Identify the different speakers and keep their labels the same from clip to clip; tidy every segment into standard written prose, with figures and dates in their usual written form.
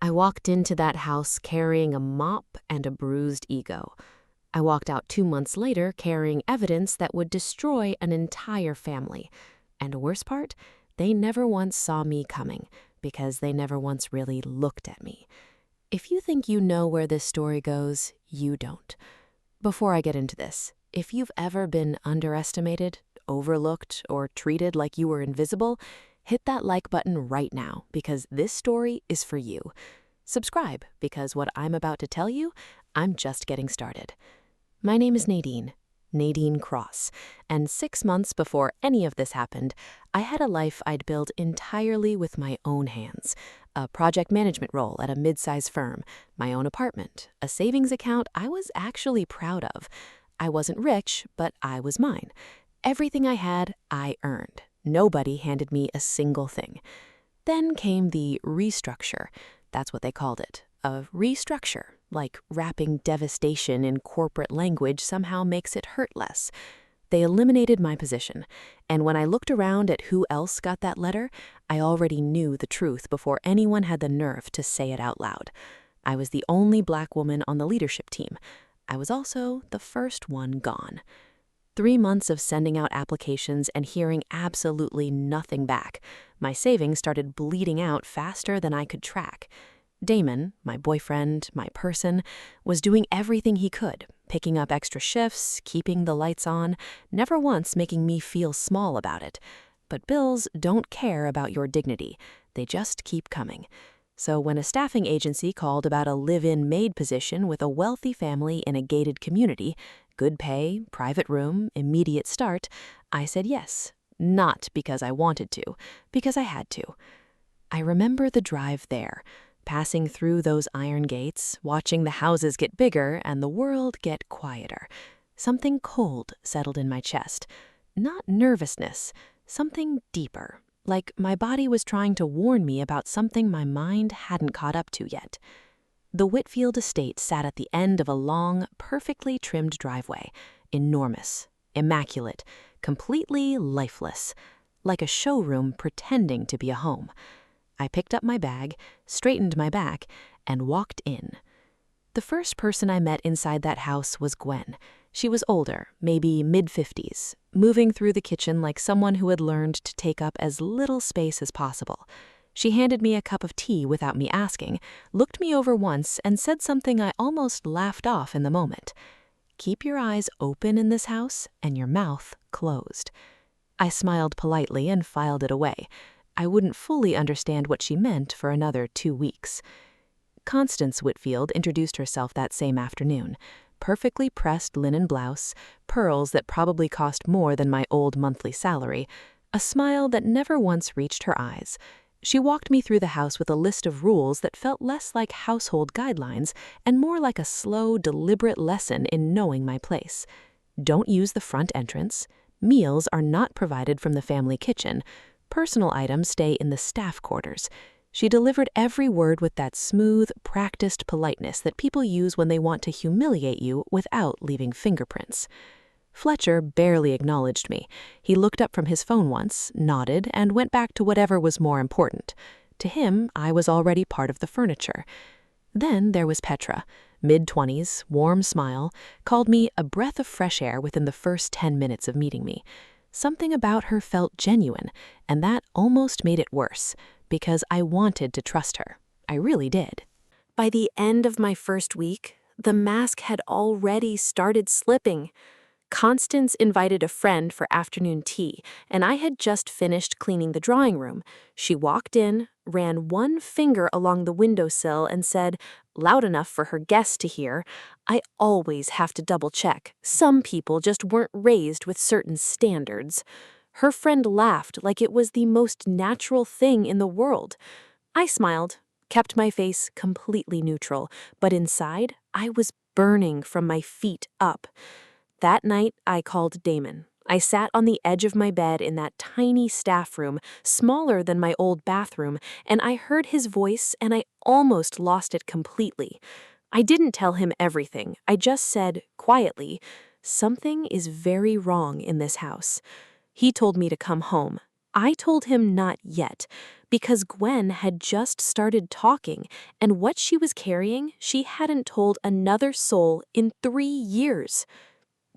Speaker 1: I walked into that house carrying a mop and a bruised ego. I walked out 2 months later carrying evidence that would destroy an entire family. And the worst part, they never once saw me coming because they never once really looked at me. If you think you know where this story goes, you don't. Before I get into this, if you've ever been underestimated, overlooked, or treated like you were invisible, hit that like button right now because this story is for you. Subscribe because what I'm about to tell you, I'm just getting started. My name is Nadine Cross, and 6 months before any of this happened, I had a life I'd built entirely with my own hands. A project management role at a mid-size firm, my own apartment, a savings account I was actually proud of. I wasn't rich, but I was mine. Everything I had, I earned. Nobody handed me a single thing. Then came the restructure. That's what they called it. A restructure, like wrapping devastation in corporate language somehow makes it hurt less. They eliminated my position, and when I looked around at who else got that letter, I already knew the truth before anyone had the nerve to say it out loud. I was the only Black woman on the leadership team. I was also the first one gone. 3 months of sending out applications and hearing absolutely nothing back. My savings started bleeding out faster than I could track. Damon, my boyfriend, my person, was doing everything he could, picking up extra shifts, keeping the lights on, never once making me feel small about it. But bills don't care about your dignity. They just keep coming. So when a staffing agency called about a live-in maid position with a wealthy family in a gated community, good pay, private room, immediate start, I said yes. Not because I wanted to, because I had to. I remember the drive there, passing through those iron gates, watching the houses get bigger and the world get quieter. Something cold settled in my chest. Not nervousness, something deeper, like my body was trying to warn me about something my mind hadn't caught up to yet. The Whitfield estate sat at the end of a long, perfectly trimmed driveway, enormous, immaculate, completely lifeless, like a showroom pretending to be a home. I picked up my bag, straightened my back, and walked in. The first person I met inside that house was Gwen. She was older, maybe mid-50s, moving through the kitchen like someone who had learned to take up as little space as possible. She handed me a cup of tea without me asking, looked me over once, and said something I almost laughed off in the moment. "Keep your eyes open in this house and your mouth closed." I smiled politely and filed it away. I wouldn't fully understand what she meant for another 2 weeks. Constance Whitfield introduced herself that same afternoon. Perfectly pressed linen blouse, pearls that probably cost more than my old monthly salary, a smile that never once reached her eyes. She walked me through the house with a list of rules that felt less like household guidelines and more like a slow, deliberate lesson in knowing my place. Don't use the front entrance. Meals are not provided from the family kitchen. Personal items stay in the staff quarters. She delivered every word with that smooth, practiced politeness that people use when they want to humiliate you without leaving fingerprints. Fletcher barely acknowledged me. He looked up from his phone once, nodded, and went back to whatever was more important. To him, I was already part of the furniture. Then there was Petra, mid-20s, warm smile, called me a breath of fresh air within the first 10 minutes of meeting me. Something about her felt genuine, and that almost made it worse, because I wanted to trust her. I really did. By the end of my first week, the mask had already started slipping. Constance invited a friend for afternoon tea, and I had just finished cleaning the drawing room. She walked in, ran one finger along the windowsill, and said, loud enough for her guests to hear, "I always have to double-check. Some people just weren't raised with certain standards." Her friend laughed like it was the most natural thing in the world. I smiled, kept my face completely neutral, but inside, I was burning from my feet up. That night, I called Damon. I sat on the edge of my bed in that tiny staff room, smaller than my old bathroom, and I heard his voice and I almost lost it completely. I didn't tell him everything. I just said, quietly, "Something is very wrong in this house." He told me to come home.
Speaker 2: I told him not yet, because Gwen had just started talking, and what she was carrying, she hadn't told another soul in 3 years.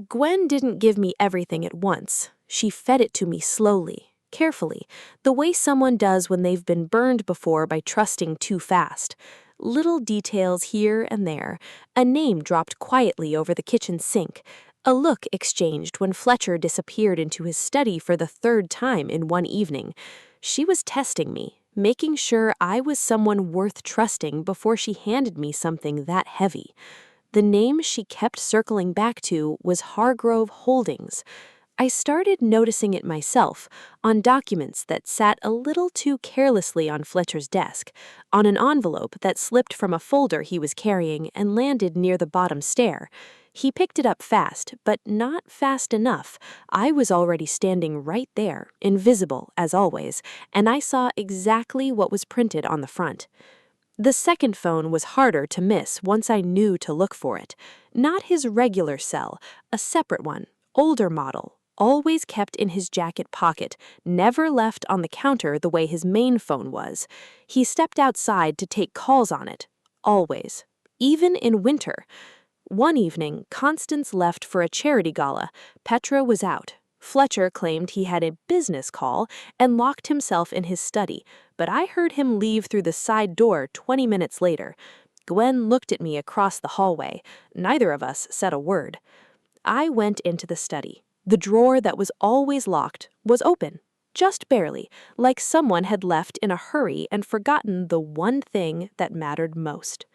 Speaker 2: Gwen didn't give me everything at once. She fed it to me slowly, carefully, the way someone does when they've been burned before by trusting too fast. Little details here and there, a name dropped quietly over the kitchen sink, a look exchanged when Fletcher disappeared into his study for the 3rd time in one evening. She was testing me, making sure I was someone worth trusting before she handed me something that heavy. The name she kept circling back to was Hargrove Holdings. I started noticing it myself, on documents that sat a little too carelessly on Fletcher's desk, on an envelope that slipped from a folder he was carrying and landed near the bottom stair. He picked it up fast, but not fast enough. I was already standing right there, invisible as always, and I saw exactly what was printed on the front. The second phone was harder to miss once I knew to look for it. Not his regular cell, a separate one, older model, always kept in his jacket pocket, never left on the counter the way his main phone was. He stepped outside to take calls on it, always, even in winter. One evening, Constance left for a charity gala. Petra was out. Fletcher claimed he had a business call and locked himself in his study, but I heard him leave through the side door 20 minutes later. Gwen looked at me across the hallway. Neither of us said a word. I went into the study. The drawer that was always locked was open, just barely, like someone had left in a hurry and forgotten the one thing that mattered most.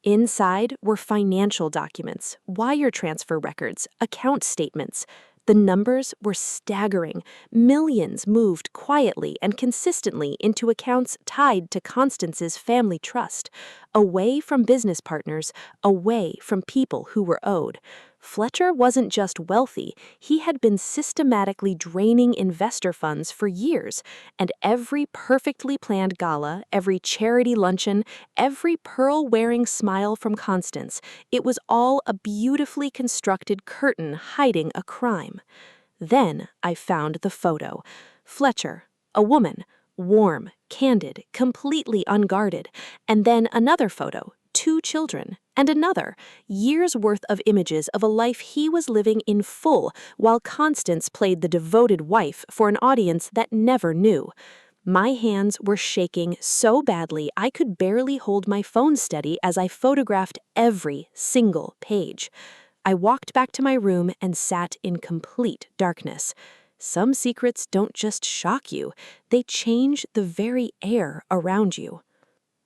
Speaker 2: Inside were financial documents, wire transfer records, account statements. The numbers were staggering. Millions moved quietly and consistently into accounts tied to Constance's family trust, away from business partners, away from people who were owed. Fletcher wasn't just wealthy, he had been systematically draining investor funds for years, and every perfectly planned gala, every charity luncheon, every pearl-wearing smile from Constance, it was all a beautifully constructed curtain hiding a crime. Then I found the photo. Fletcher, a woman, warm, candid, completely unguarded, and then another photo, 2 children, and another, years' worth of images of a life he was living in full, while Constance played the devoted wife for an audience that never knew. My hands were shaking so badly I could barely hold my phone steady as I photographed every single page. I walked back to my room and sat in complete darkness. Some secrets don't just shock you, they change the very air around you.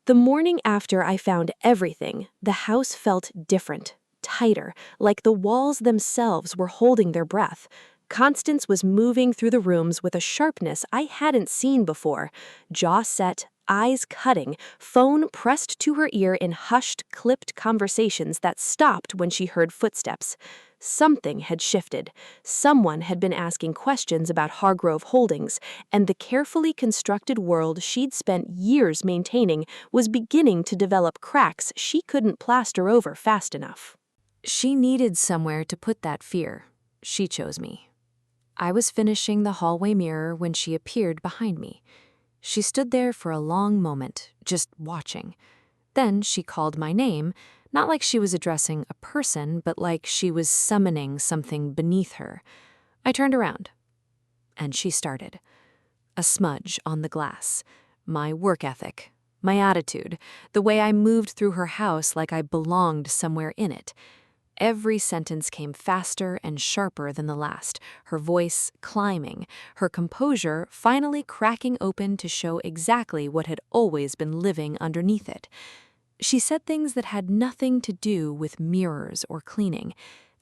Speaker 2: The morning after I found everything, the house felt different, tighter, like the walls themselves were holding their breath. Constance was moving through the rooms with a sharpness I hadn't seen before, jaw set, eyes cutting, phone pressed to her ear in hushed, clipped conversations that stopped when she heard footsteps. Something had shifted. Someone had been asking questions about Hargrove Holdings, and the carefully constructed world she'd spent years maintaining was beginning to develop cracks she couldn't plaster over fast enough.
Speaker 1: She needed somewhere to put that fear. She chose me. I was finishing the hallway mirror when she appeared behind me. She stood there for a long moment, just watching. Then she called my name, not like she was addressing a person, but like she was summoning something beneath her. I turned around, and she started. A smudge on the glass. My work ethic, my attitude, the way I moved through her house like I belonged somewhere in it. Every sentence came faster and sharper than the last, her voice climbing, her composure finally cracking open to show exactly what had always been living underneath it. She said things that had nothing to do with mirrors or cleaning,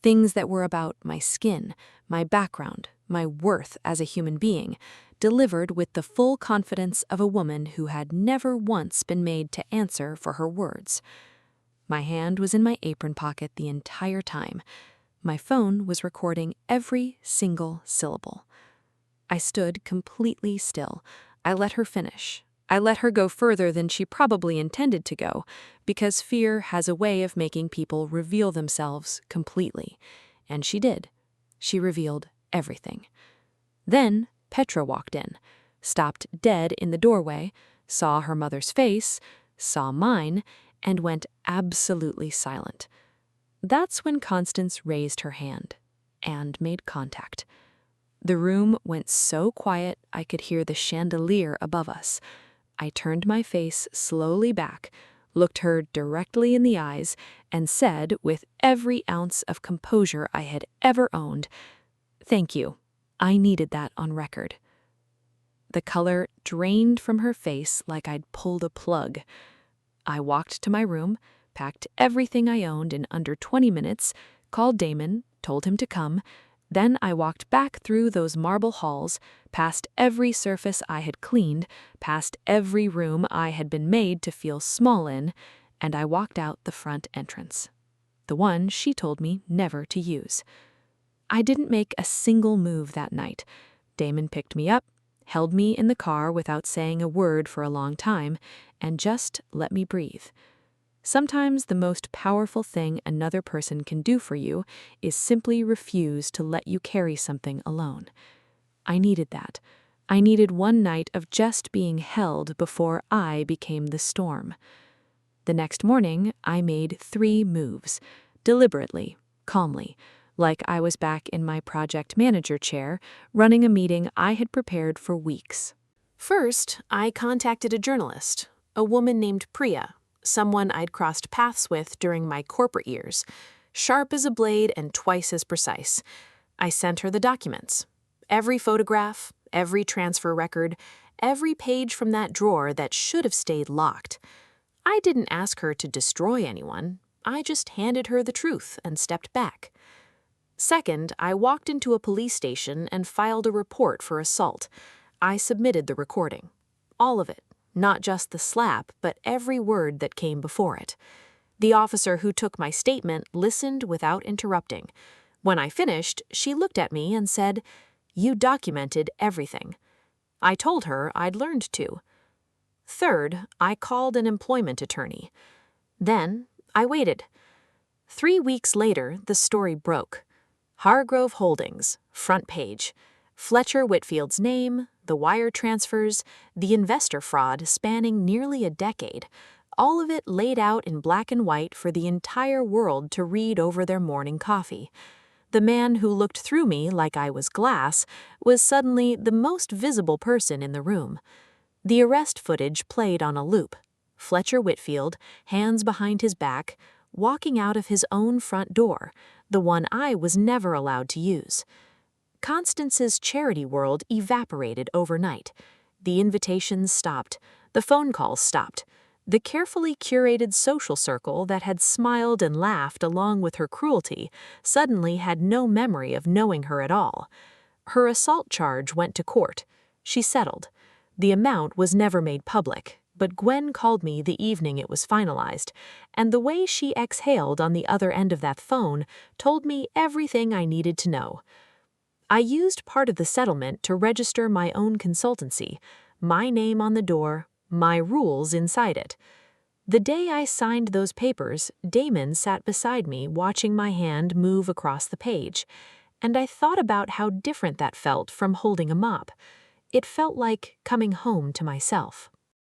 Speaker 1: things that were about my skin, my background, my worth as a human being, delivered with the full confidence of a woman who had never once been made to answer for her words. My hand was in my apron pocket the entire time. My phone was recording every single syllable. I stood completely still. I let her finish. I let her go further than she probably intended to go, because fear has a way of making people reveal themselves completely. And she did. She revealed everything. Then Petra walked in.
Speaker 2: stopped dead in the doorway, saw her mother's face, saw mine, and went absolutely silent. That's when Constance raised her hand and made contact. The room went so quiet I could hear the chandelier above us. I turned my face slowly back, looked her directly in the eyes, and said with every ounce of composure I had ever owned, "Thank you. I needed that on record." The color drained from her face like I'd pulled a plug. I walked to my room, packed everything I owned in under 20 minutes, called Damon, told him to come. Then I walked back through those marble halls, past every surface I had cleaned, past every room I had been made to feel small in, and I walked out the front entrance, the one she told me never to use. I didn't make a single move that night. Damon picked me up, held me in the car without saying a word for a long time, and just let me breathe. Sometimes the most powerful thing another person can do for you is simply refuse to let you carry something alone. I needed that. I needed one night of just being held before I became the storm. The next morning, I made 3 moves, deliberately, calmly, like I was back in my project manager chair, running a meeting I had prepared for weeks.
Speaker 1: First, I contacted a journalist, a woman named Priya, someone I'd crossed paths with during my corporate years, sharp as a blade and twice as precise. I sent her the documents. Every photograph, every transfer record, every page from that drawer that should have stayed locked. I didn't ask her to destroy anyone. I just handed her the truth and stepped back. Second, I walked into a police station and filed a report for assault. I submitted the recording. All of it. Not just the slap, but every word that came before it. The officer who took my statement listened without interrupting. When I finished, she looked at me and said, "You documented everything." I told her I'd learned to. Third, I called an employment attorney. Then, I waited. 3 weeks later, the story broke. Hargrove Holdings, front page. Fletcher Whitfield's name, the wire transfers, the investor fraud spanning nearly a decade, all of it laid out in black and white for the entire world to read over their morning coffee. The man who looked through me like I was glass was suddenly the most visible person in the room. The arrest footage played on a loop. Fletcher Whitfield, hands behind his back, walking out of his own front door, the one I was never allowed to use. Constance's charity world evaporated overnight. The invitations stopped. The phone calls stopped. The carefully curated social circle that had smiled and laughed along with her cruelty suddenly had no memory of knowing her at all. Her assault charge went to court. She settled. The amount was never made public, but Gwen called me the evening it was finalized, and the way she exhaled on the other end of that phone told me everything I needed to know. I used part of the settlement to register my own consultancy, my name on the door, my rules inside it. The day I signed those papers, Damon sat beside me watching my hand move across the page, and I thought about how different that felt from holding a mop. It felt like coming home to myself.